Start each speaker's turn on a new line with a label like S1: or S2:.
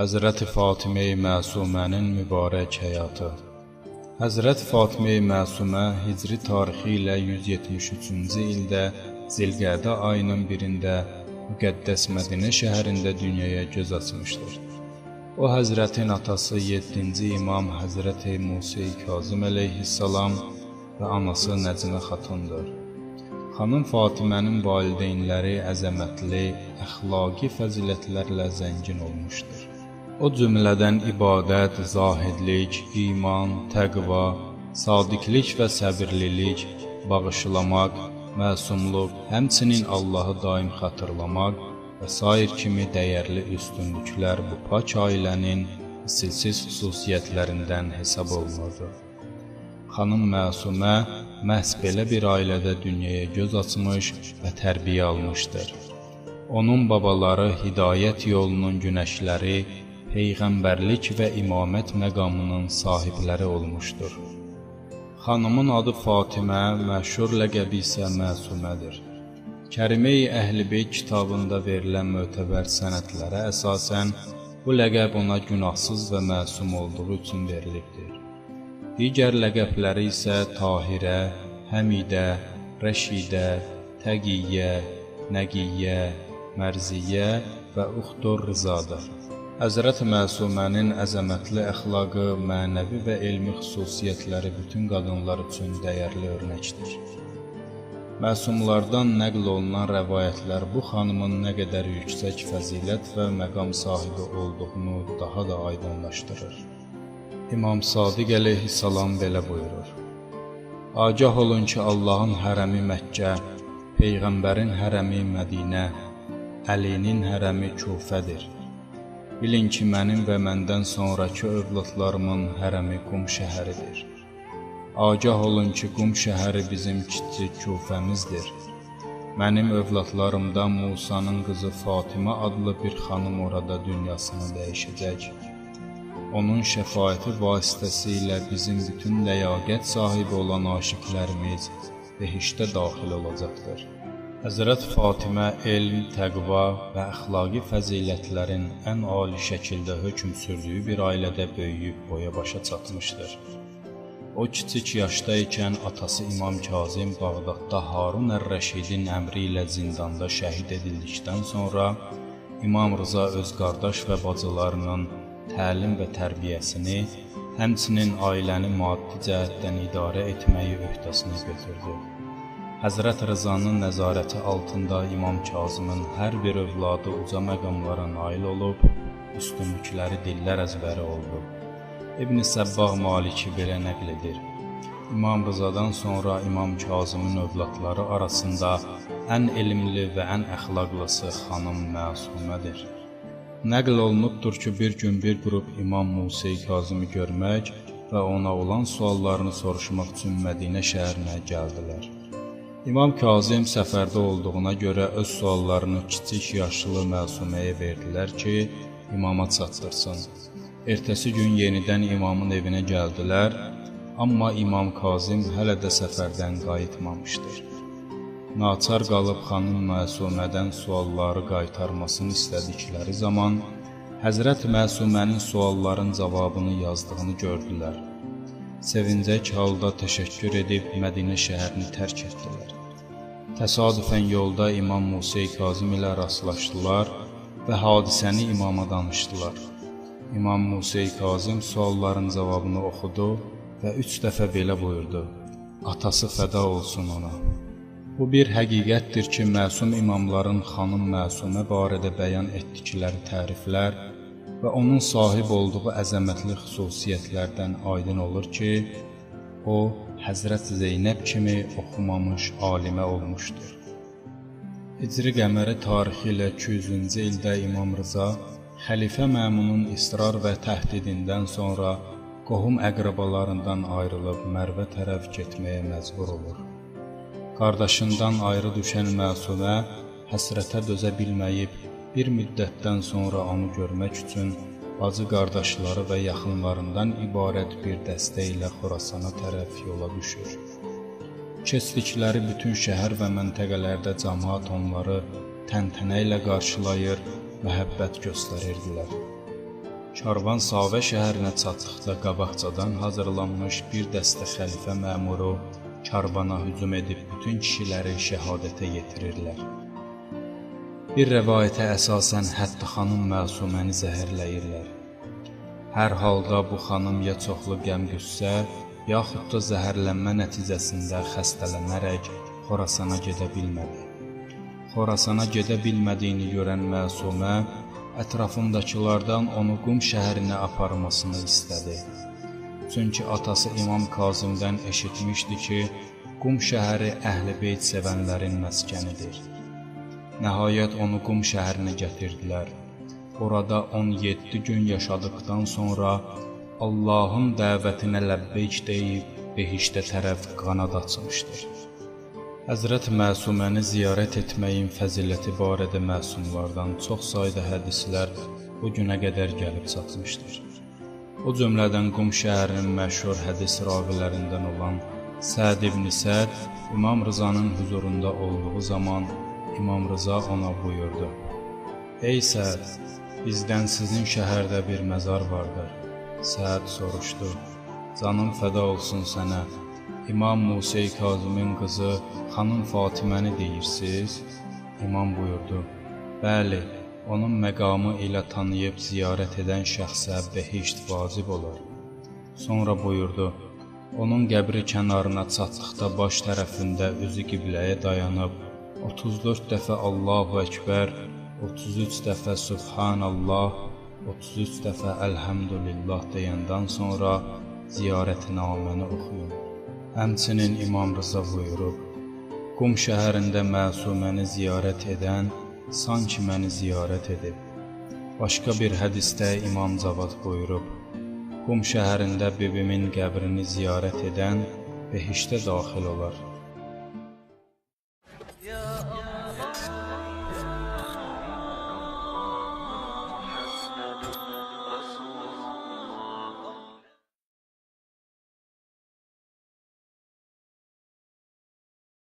S1: Həzrəti Fatimə-i Məsumənin mübarək həyatı. Həzrət Fatimə-i Məsumə hicri tarixi ilə 173-cü ildə Zilqədə ayının birində müqəddəs Mədinə şəhərində dünyaya göz açmışdır. O, Həzrətin atası 7-ci imam Həzrəti Musa Kazım əleyhissalam və anası Nəcmə xatundur. Xanım Fatimənin valideynləri əzəmətli, əxlaqi fəzilətlərlə zəngin olmuşdur. O cümlədən ibadət, zahidlik, iman, təqva, sadiqlik və səbirlilik, bağışlamaq, məsumluq, həmçinin Allahı daim xatırlamaq və sair kimi dəyərli üstünlüklər bu pak ailənin misilsiz xüsusiyyətlərindən hesab olunurdu. Xanım Məsumə məhz belə bir ailədə dünyaya göz açmış və tərbiyə almışdır. Onun babaları hidayət yolunun günəşləri, peyğəmbərlik və imamət məqamının sahibləri olmuşdur. Xanımın adı Fatimə, məşhur ləqəbi isə Məsumədir. Kərimə-i Əhl-i-Beyt kitabında verilən mötəbər sənədlərə əsasən bu ləqəb ona günahsız və məsum olduğu üçün verilibdir. Digər ləqəbləri isə Tahirə, Həmidə, Rəşidə, Təqiyyə, Nəqiyyə, Mərziyyə və Uxtur Rızadır. Həzrət Məsumənin əzəmətli əxlaqı, mənəvi və elmi xüsusiyyətləri bütün qadınlar üçün dəyərli örnəkdir. Məsumlardan nəql olunan rəvayətlər bu xanımın nə qədər yüksək fəzilət və məqam sahibi olduğunu daha da aydınlaşdırır. İmam Sadiq əleyhissalam belə buyurur: Agah olun ki, Allahın hərəmi Məkkə, Peyğəmbərin hərəmi Mədinə, Əlinin hərəmi Kufədir. Bilin ki, mənim və məndən sonraki övladlarımın hərəmi Qum şəhəridir. Agah olun ki, Qum şəhəri bizim kiçik Kufəmizdir. Mənim övladlarımdan Musanın qızı Fatimə adlı bir xanım orada dünyasını dəyişəcək. Onun şəfaəti vasitəsilə bizim bütün ləyaqət sahibi olan aşiqlərimiz behiştə daxil olacaqdır. Həzrət Fatimə elm, təqva və əxlaqi fəzilətlərin ən ali şəkildə hökm sürdüyü bir ailədə böyüyüb boya başa çatmışdır. O, kiçik yaşda ikən atası İmam Kazım Bağdadda Harun ər-Rəşidin əmri ilə zindanda şəhid edildikdən sonra İmam Rıza öz qardaş və bacılarının təlim və tərbiyəsini, həmçinin ailəni maddi cəhətdən idarə etməyi öhdəsinə götürdü. Həzrət Rızanın nəzarəti altında İmam Kazımın hər bir övladı uca məqamlara nail olub, üstünlükləri dillər əzbəri oldu. İbn-i Səbbağ Maliki belə nəql edir: İmam Rızadan sonra İmam Kazımın övladları arasında ən elmli və ən əxlaqlısı xanım Məsumədir. Nəql olunubdur ki, bir gün bir qrup İmam Musa Kazımı görmək və ona olan suallarını soruşmaq üçün Mədinə şəhərinə gəldilər. İmam Kazım səfərdə olduğuna görə öz suallarını kiçik yaşlı Məsuməyə verdilər ki, imama çatdırsın. Ertəsi gün yenidən imamın evinə gəldilər, amma İmam Kazım hələ də səfərdən qayıtmamışdır. Naçar qalıb xanım Məsumədən sualları qaytarmasını istədikləri zaman Həzrət Məsumənin sualların cavabını yazdığını gördülər. Sevincək halda təşəkkür edib Mədinə şəhərini tərk etdilər. Təsadüfən yolda İmam Musa Kazım ilə rastlaşdılar və hadisəni imama danışdılar. İmam Musa Kazım sualların cavabını oxudu və 3 dəfə belə buyurdu: Atası fəda olsun ona. Bu bir həqiqətdir ki, məsum imamların xanım Məsumə barədə bəyan etdikləri təriflər və onun sahib olduğu əzəmətli xüsusiyyətlərdən aydın olur ki, o, Həzrət Zeynəb kimi oxumamış alimə olmuşdur. Hicri qəməri tarixi ilə 200-cü ildə İmam Rıza, xəlifə Məmunun israr və təhdidindən sonra qohum əqrabalarından ayrılıb Mərvə tərəf getməyə məcbur olur. Qardaşından ayrı düşən Məsumə həsrətə dözə bilməyib, bir müddətdən sonra onu görmək üçün bacı qardaşları və yaxınlarından ibarət bir dəstə ilə Xorasana tərəf yola düşür. Keçdikləri bütün şəhər və məntəqələrdə cəmaət onları təntənə ilə qarşılayır, məhəbbət göstərirdilər. Karvan Savə şəhərinə çatdıqda qabaqcadan hazırlanmış bir dəstə xəlifə məmuru karvana hücum edib bütün kişiləri şəhadətə yetirirlər. Bir rəvayətə əsasən hətta xanım Məsuməni zəhərləyirlər. Hər halda bu xanım ya çoxlu qəm-qüssə, yaxud da zəhərlənmə nəticəsində xəstələnərək Xorasana gedə bilmədi. Xorasana gedə bilmədiyini görən Məsumə ətrafındakılardan onu Qum şəhərinə aparmasını istədi. Çünki atası İmam Kazımdan eşitmişdi ki, Qum şəhəri Əhl-i Beyt sevənlərin məskənidir. Nəhayət onu Qum şəhərinə gətirdilər. Orada 17 gün yaşadıqdan sonra Allahın dəvətinə ləbbeyk deyib behiştə tərəf qanad açmışdır. Həzrət Məsuməni ziyarət etməyin fəziləti barədə məsumlardan çox sayda hədislər bu günə qədər gəlib çatmışdır. O cümlədən Qum şəhərinin məşhur hədis ravilərindən olan Səd ibn Səd İmam Rızanın huzurunda olduğu zaman İmam Rıza ona buyurdu: "Ey Səd, bizdən sizin şəhərdə bir məzar vardır." Səd soruşdu: "Canım fəda olsun sənə, İmam Musa Kazımın qızı xanım Fatiməni deyirsiz?" İmam buyurdu: "Bəli, onun məqamı ilə tanıyıb ziyarət edən şəxsə behişt vacib olur." Sonra buyurdu: "Onun qəbri kənarına çatdıqda baş tərəfində üzü qibləyə dayanıb 34 dəfə Allahu Əkbər, 33 dəfə Subhanallah, 33 dəfə Elhamdülillah deyəndən sonra ziyarətnaməni oxuyun." Həmçinin İmam Rıza buyurub: "Qum şəhərində Məsuməni ziyarət edən sanki məni ziyarət edib." Başqa bir hədisdə İmam Cavad buyurub: "Qum şəhərində bibimin qəbrini ziyarət edən behiştə daxil olar."